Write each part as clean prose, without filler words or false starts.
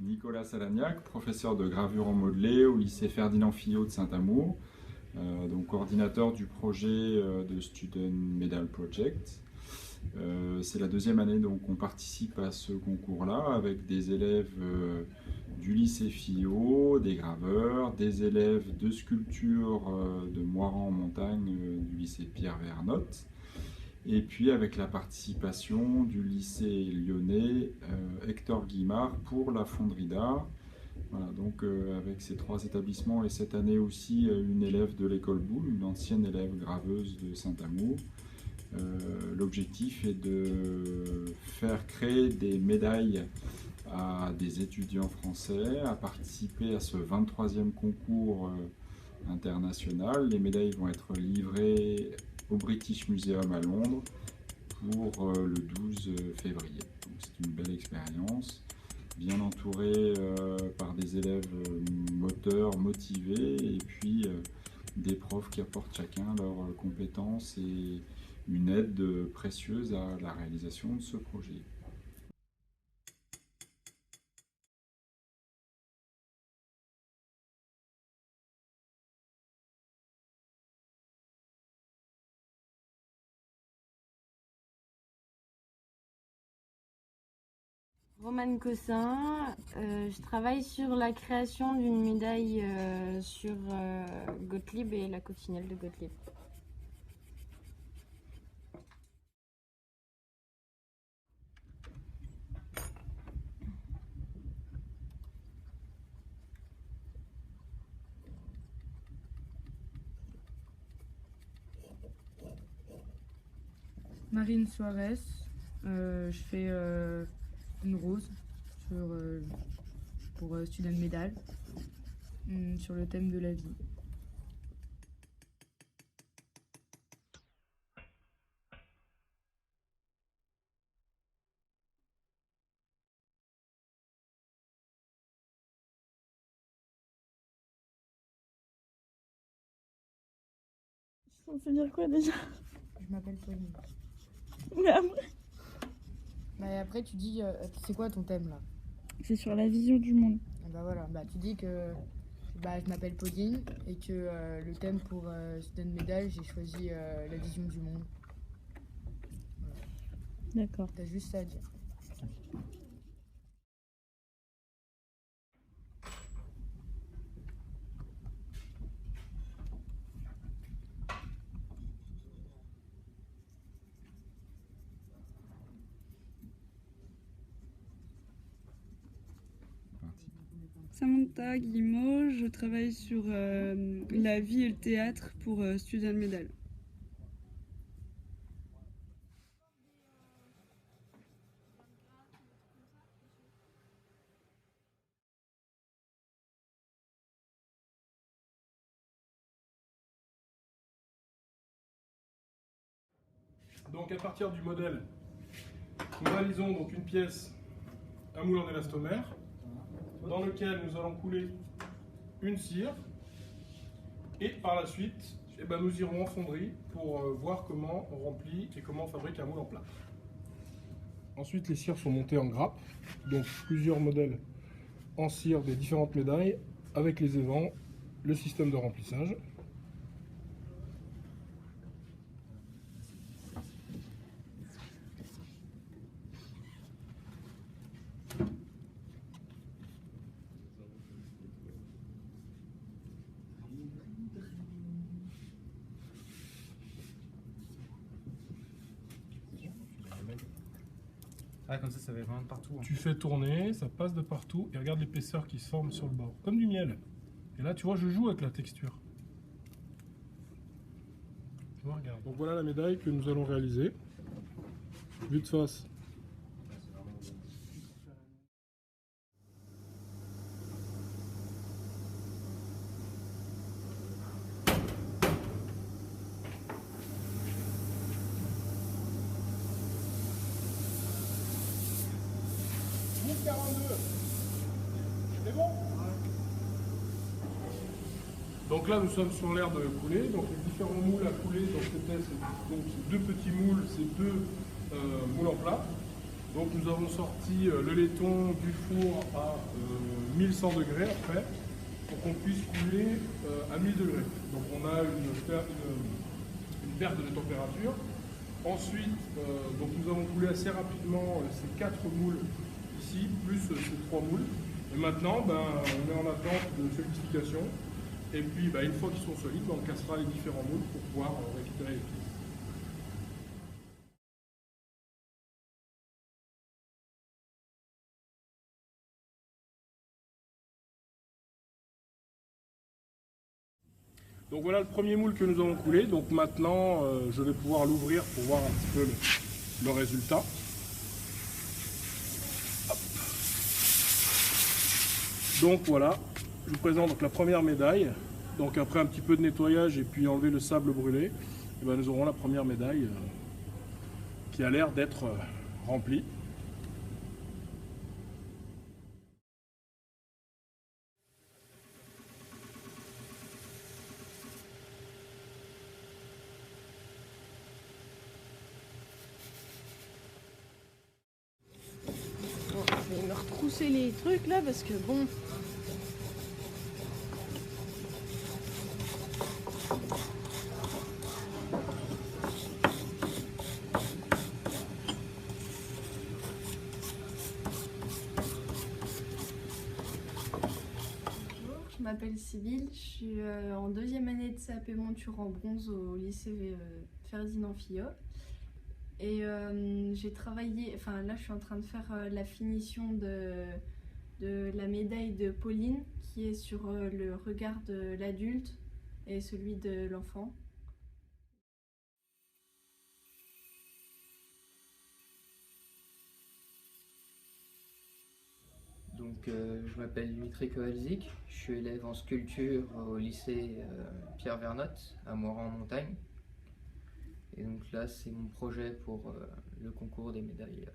Nicolas Salagnac, professeur de gravure en modelé au lycée Ferdinand Fillot de Saint-Amour, donc coordinateur du projet de Student Medal Project. C'est la deuxième année donc on participe à ce concours-là avec des élèves du lycée Fillot, des graveurs, des élèves de sculpture de Moirans en montagne du lycée Pierre Vernotte, et puis avec la participation du lycée lyonnais Hector Guimard pour la fonderie d'art. Voilà, donc avec ces trois établissements et cette année aussi une élève de l'école Boulle, une ancienne élève graveuse de Saint-Amour. L'objectif est de faire créer des médailles à des étudiants français, à participer à ce 23e concours international. Les médailles vont être livrées au British Museum à Londres pour le 12 février. C'est une belle expérience, bien entourée par des élèves moteurs, motivés, et puis des profs qui apportent chacun leurs compétences et une aide précieuse à la réalisation de ce projet. Romane Cossin, je travaille sur la création d'une médaille sur Gottlieb et la coccinelle de Gottlieb. Marine Suarez, je fais une rose pour Student Medal sur le thème de la vie. On peut dire quoi déjà? Je m'appelle Pauline. Mais après, Bah, après tu dis, c'est quoi ton thème là? c'est sur la vision du monde. Ah bah voilà, bah tu dis que je m'appelle Pauline et que le thème pour Student Medal, j'ai choisi la vision du monde. D'accord. T'as juste ça à dire. Samantha Guillemot, je travaille sur la vie et le théâtre pour Student Medal. Donc à partir du modèle, nous réalisons donc une pièce, un moule en élastomère, dans lequel nous allons couler une cire, et par la suite, nous irons en fonderie pour voir comment on remplit et comment on fabrique un moule en plat. Ensuite, les cires sont montées en grappe, donc plusieurs modèles en cire des différentes médailles, avec les évents, le système de remplissage. Ah, comme ça va vraiment de partout. Hein. Tu fais tourner, ça passe de partout, et regarde l'épaisseur qui se forme sur le bord, comme du miel. Et là, tu vois, je joue avec la texture. Tu vois, regarde. Donc voilà la médaille que nous allons réaliser. Vue de face. C'est bon? Donc là, nous sommes sur l'aire de couler. Donc les différents moules à couler, donc c'était ces deux petits moules, ces deux moules en plat. Donc nous avons sorti le laiton du four à 1100 degrés après, pour qu'on puisse couler à 1000 degrés. Donc on a une perte de température. Ensuite, donc nous avons coulé assez rapidement ces 4 moules ici, plus ces 3 moules. Et maintenant, on est en attente de solidification. Et puis, une fois qu'ils sont solides, on cassera les différents moules pour pouvoir récupérer les pièces. Donc voilà le premier moule que nous avons coulé. Donc maintenant, je vais pouvoir l'ouvrir pour voir un petit peu le résultat. Hop. Donc voilà, je vous présente donc la première médaille. Donc après un petit peu de nettoyage et puis enlever le sable brûlé, et nous aurons la première médaille qui a l'air d'être remplie. Je vais me retrousser les trucs là parce que bon. Je m'appelle Sybille, je suis en 2e année de CAP monture en bronze au lycée Ferdinand Fillot. Et j'ai travaillé, là je suis en train de faire la finition de la médaille de Pauline qui est sur le regard de l'adulte et celui de l'enfant. Donc, je m'appelle Dimitri Kowalczyk, je suis élève en sculpture au lycée Pierre Vernotte à Morin-en-Montagne. Et donc là, c'est mon projet pour le concours des médailles.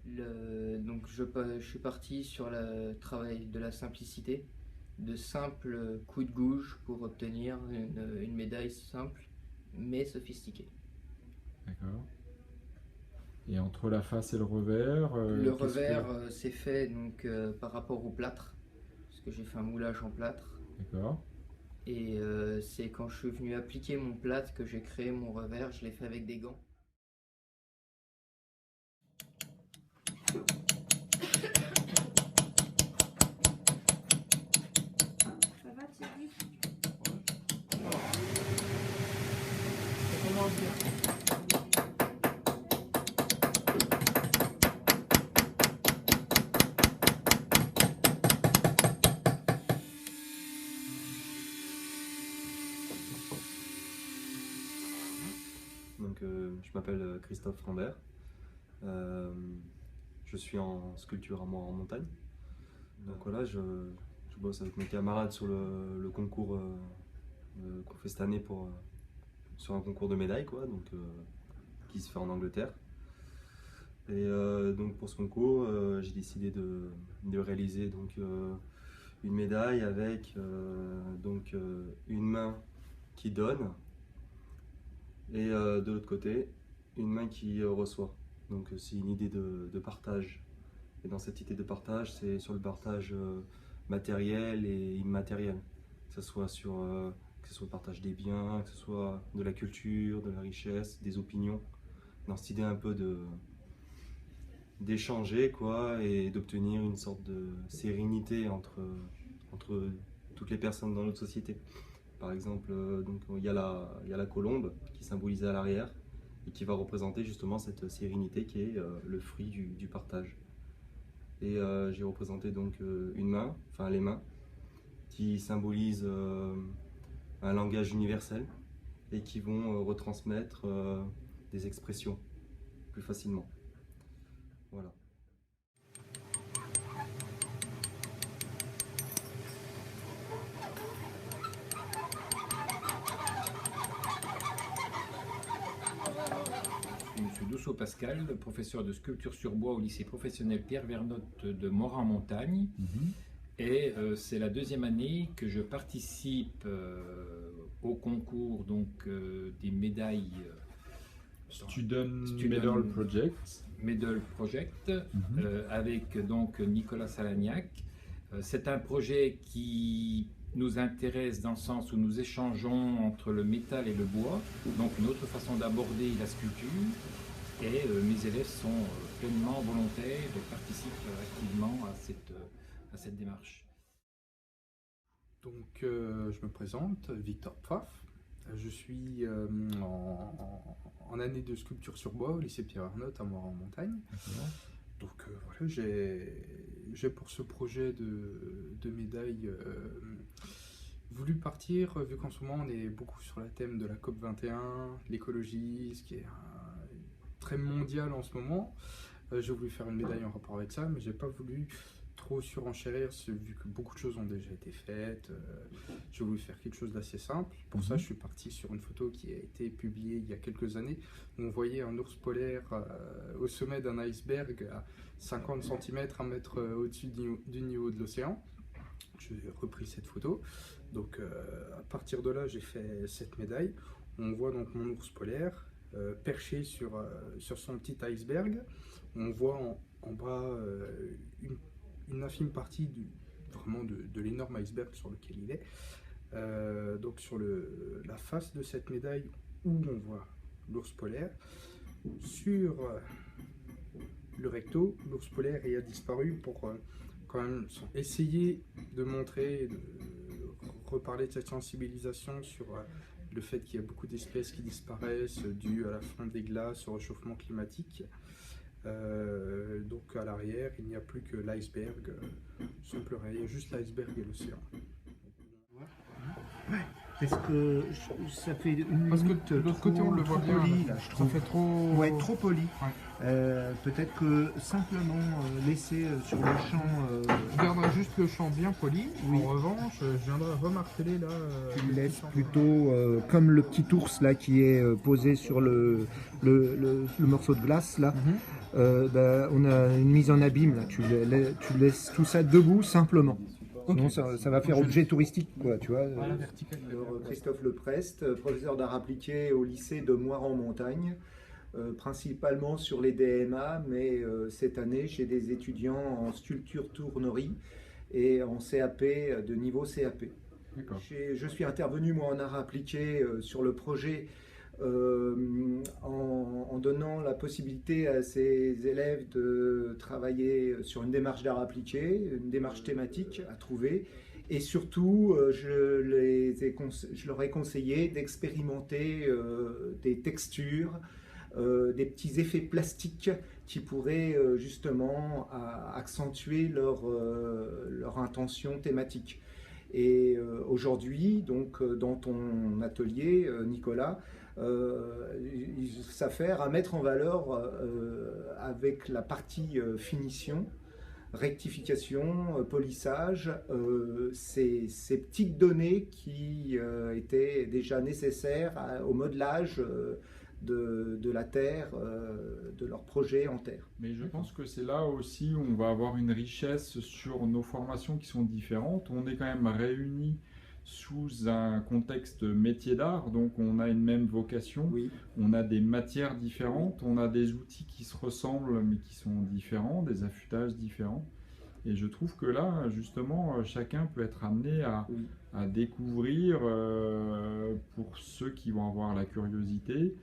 Donc je suis parti sur le travail de la simplicité, de simples coups de gouge pour obtenir une médaille simple mais sophistiquée. D'accord. Et entre la face et le revers le revers, c'est fait donc, par rapport au plâtre, parce que j'ai fait un moulage en plâtre. D'accord. Et c'est quand je suis venu appliquer mon plâtre que j'ai créé mon revers, je l'ai fait avec des gants. Ça va Thierry? Donc, je m'appelle Christophe Rambert. Je suis en sculpture en montagne. Donc voilà, je bosse avec mes camarades sur le concours qu'on fait cette année sur un concours de médailles, qui se fait en Angleterre. Et donc pour ce concours, j'ai décidé de réaliser une médaille avec une main qui donne et de l'autre côté une main qui reçoit. Donc c'est une idée de partage. Et dans cette idée de partage, c'est sur le partage matériel et immatériel. Que ce soit le partage des biens, que ce soit de la culture, de la richesse, des opinions. Dans cette idée un peu d'échanger et d'obtenir une sorte de sérénité entre toutes les personnes dans notre société. Par exemple, il y a la colombe qui est symbolisée à l'arrière et qui va représenter justement cette sérénité qui est le fruit du partage. Et j'ai représenté une main, les mains, qui symbolisent un langage universel et qui vont retransmettre des expressions plus facilement. Voilà. Je suis Douceau Pascal, professeur de sculpture sur bois au lycée professionnel Pierre Vernotte de Morin-en-Montagne. Et c'est la 2e année que je participe au concours des médailles Student Medal Project. Medal Project, avec donc Nicolas Salagnac. C'est un projet qui nous intéresse dans le sens où nous échangeons entre le métal et le bois, donc une autre façon d'aborder la sculpture. Et mes élèves sont pleinement volontaires et participent activement à cette démarche. Donc, je me présente, Victor Pfaff. Je suis en année de sculpture sur bois au lycée Pierre Vernotte à Moiran-en-Montagne. Donc, voilà, j'ai pour ce projet de médaille voulu partir, vu qu'en ce moment on est beaucoup sur le thème de la COP21, l'écologie, ce qui est très mondial en ce moment. J'ai voulu faire une médaille en rapport avec ça, mais j'ai pas voulu trop surenchérir, vu que beaucoup de choses ont déjà été faites. J'ai voulu faire quelque chose d'assez simple. Pour ça, je suis parti sur une photo qui a été publiée il y a quelques années, où on voyait un ours polaire au sommet d'un iceberg à 50 cm, 1 mètre au-dessus du niveau de l'océan. J'ai repris cette photo. Donc à partir de là, j'ai fait cette médaille. On voit donc mon ours polaire perché sur son petit iceberg. On voit en bas une infime partie vraiment de l'énorme iceberg sur lequel il est. Donc sur la face de cette médaille où on voit l'ours polaire, sur le recto, l'ours polaire a disparu pour quand même essayer de montrer, de reparler de cette sensibilisation sur le fait qu'il y a beaucoup d'espèces qui disparaissent dues à la fonte des glaces, au réchauffement climatique. Donc à l'arrière, il n'y a plus que l'iceberg, sans pleurer, il y a juste l'iceberg et l'océan. Ouais, parce que ça fait une parce minute que de l'autre côté on le voit bien, poli, là, je trouve. Ça fait trop... Ouais, trop poli. Ouais. Peut-être que simplement laisser sur le champ... Je garderai juste le champ bien poli. Oui. En revanche, je viendrai remarteler là... Tu le laisses plutôt comme le petit ours là qui est posé sur le morceau de glace là. Bah, on a une mise en abîme là. Tu laisses tout ça debout simplement. Sinon, ça va faire objet touristique, quoi, tu vois. Alors, Christophe Leprest, professeur d'art appliqué au lycée de Moiran-en-Montagne, principalement sur les DMA, mais cette année, j'ai des étudiants en sculpture tournerie et en CAP de niveau CAP. Je suis intervenu, moi, en art appliqué sur le projet en donnant la possibilité à ces élèves de travailler sur une démarche d'art appliqué, une démarche thématique à trouver, et surtout je leur ai conseillé d'expérimenter des textures, des petits effets plastiques qui pourraient justement accentuer leur intention thématique. Et aujourd'hui, donc dans ton atelier, Nicolas, ils s'affairent à mettre en valeur avec la partie finition, rectification, polissage, ces petites données qui étaient déjà nécessaires au modelage de la terre, de leur projet en terre. Mais je pense que c'est là aussi où on va avoir une richesse sur nos formations qui sont différentes. On est quand même réunis sous un contexte métier d'art, donc on a une même vocation, on a des matières différentes, on a des outils qui se ressemblent mais qui sont différents, des affûtages différents. Et je trouve que là, justement, chacun peut être amené à découvrir, pour ceux qui vont avoir la curiosité.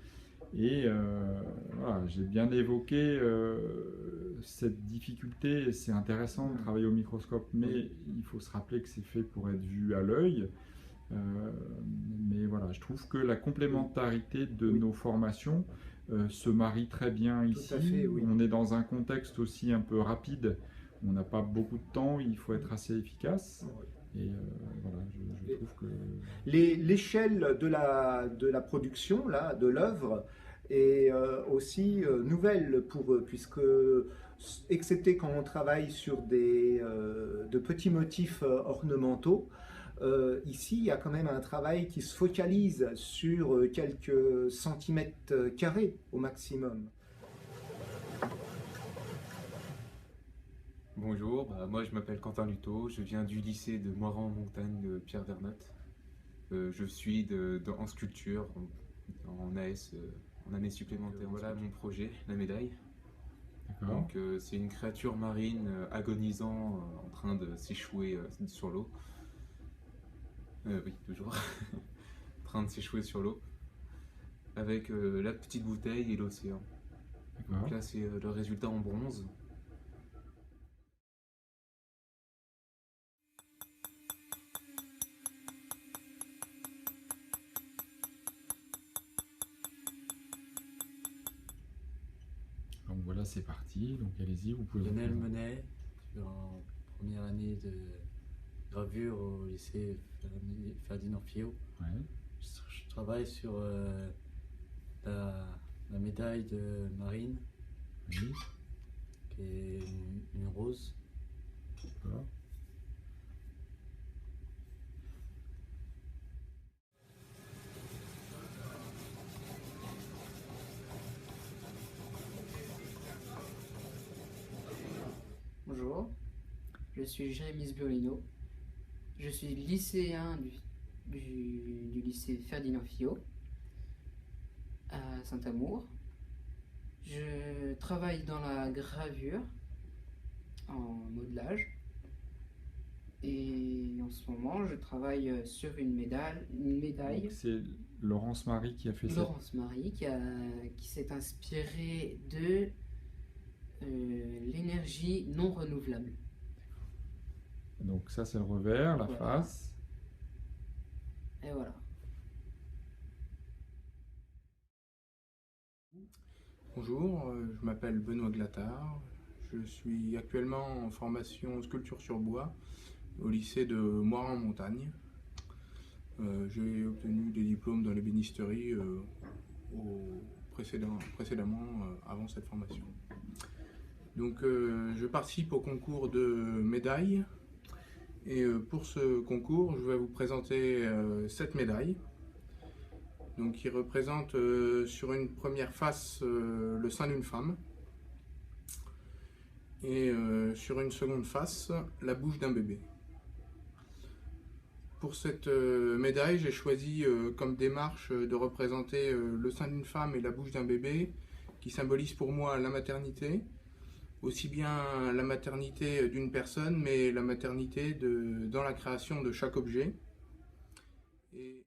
Et voilà, j'ai bien évoqué cette difficulté. C'est intéressant de travailler au microscope, mais il faut se rappeler que c'est fait pour être vu à l'œil. Mais voilà, je trouve que la complémentarité de nos formations se marie très bien ici. Tout à fait, oui. On est dans un contexte aussi un peu rapide. On n'a pas beaucoup de temps, il faut être assez efficace. Et voilà, je trouve que... L'échelle de la production, là, de l'œuvre, est aussi nouvelle pour eux, puisque, excepté quand on travaille sur de petits motifs ornementaux, ici, il y a quand même un travail qui se focalise sur quelques centimètres carrés au maximum. Bonjour, moi je m'appelle Quentin Luto, je viens du lycée de Moiran-en-Montagne de Pierre Vernotte. Je suis en sculpture, en AS en année supplémentaire. Voilà mon projet, la médaille. D'accord. Donc c'est une créature marine agonisant en train de s'échouer sur l'eau. Oui, toujours. En train de s'échouer sur l'eau. Avec la petite bouteille et l'océan. Donc là c'est le résultat en bronze. Donc voilà, c'est parti. Donc allez-y, vous pouvez. Lionel Monet, je suis en première année de gravure au lycée Ferdinand Fillot. Ouais. Je travaille sur la médaille de Marine, Oui. qui est une rose. D'accord. Bonjour, je suis Jérémy Sbiolino. Je suis lycéen du lycée Ferdinand Fillot à Saint-Amour. Je travaille dans la gravure en modelage et en ce moment je travaille sur une médaille. Donc, c'est Laurence Marie qui a fait ça. Laurence Marie qui s'est inspirée de l'énergie non renouvelable. Donc ça c'est le revers, la Voilà. face. Et voilà. Bonjour, je m'appelle Benoît Glattard. Je suis actuellement en formation sculpture sur bois au lycée de Moirans-en-Montagne. J'ai obtenu des diplômes dans l'ébénisterie précédemment avant cette formation. Donc je participe au concours de médailles et pour ce concours je vais vous présenter 7 médailles. Donc qui représentent sur une première face le sein d'une femme et sur une seconde face la bouche d'un bébé. Pour cette médaille, j'ai choisi comme démarche de représenter le sein d'une femme et la bouche d'un bébé qui symbolisent pour moi la maternité, aussi bien la maternité d'une personne mais la maternité dans la création de chaque objet. Et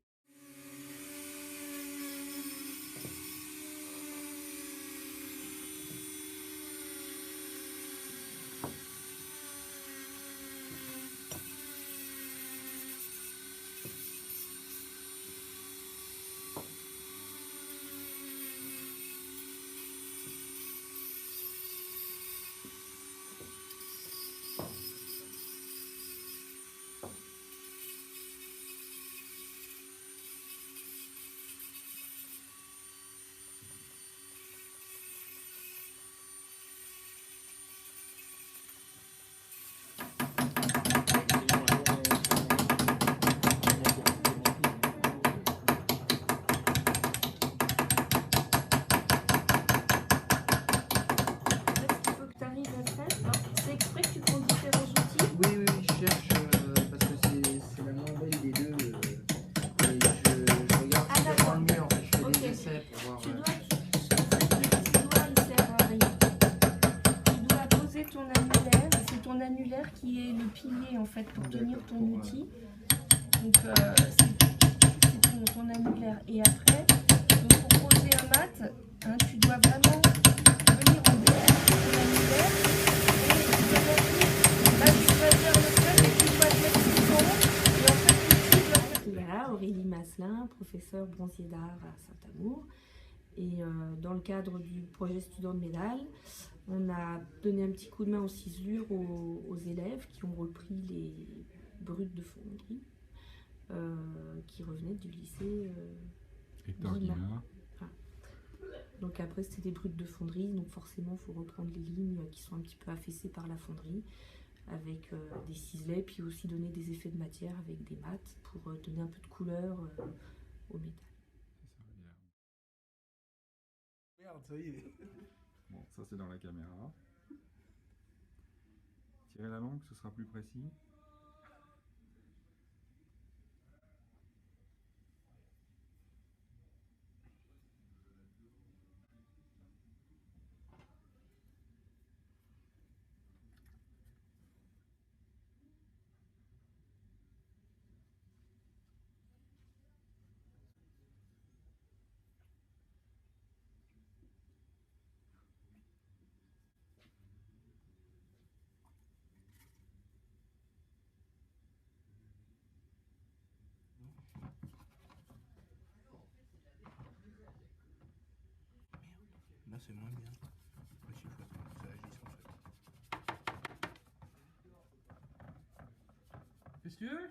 qui est le pilier en fait pour tenir ton outil. Donc c'est ton annulaire. Et après, donc, pour poser un mat, hein, tu dois vraiment venir en dehors de ton annulaire et là tu vas faire le sol et tu dois te mettre tout en haut. Et en fait, tu dois faire... Voilà, Aurélie Masselin, professeure bronzier d'art à Saint-Amour. Et dans le cadre du projet Student de Médaille, on a donné un petit coup de main aux ciselures aux élèves qui ont repris les brutes de fonderie qui revenaient du lycée Hector Guimard. Voilà. Donc après c'était des brutes de fonderie, donc forcément il faut reprendre les lignes qui sont un petit peu affaissées par la fonderie avec des ciselets, puis aussi donner des effets de matière avec des mattes pour donner un peu de couleur au métal. Merde, ça y est. Bon, ça c'est dans la caméra. Tirez la langue, ce sera plus précis. Là, c'est moins bien. Là, il faut attendre que ça agisse en fait. Qu'est-ce que tu veux?